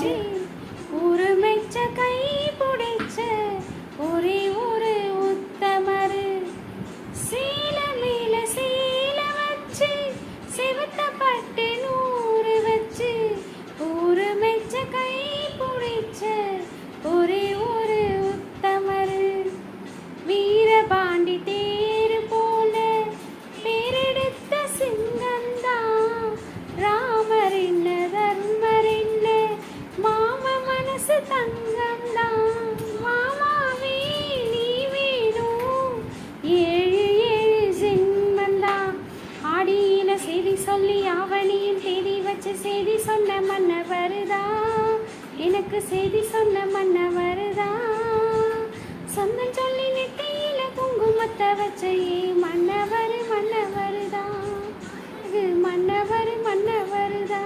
வச்சு ஒரு மெச்ச கை பிடிச்ச ஒரே ஒரு உத்தமரு சீல மேல சீல வச்சு சிவத்த பட்டு நூறு வச்சு ஒரு மெச்ச கை பிடிச்ச ஒரே ஒரு உத்தமரு வீரபாண்டி தேரு போல பேரெடுத்த சிங்கந்தான் ராமர் என்ன தர்மர் என்ன மாம மனசு தங்கம்தான் மாமாவே நீ வேணும் ஏழு ஏழு ஜென்மந்தான் ஆடியில செய்தி சொல்லி அவனியும் தேடி வச்சு செய்தி சொன்ன மன்னவருதா எனக்கு செய்தி சொன்ன மன்னவருதா சொந்தம் சொல்லி நெத்தியில குங்குமத்தை வச்சே மன்னவர் மன்னவருதா மன்னவர் மன்னவருதா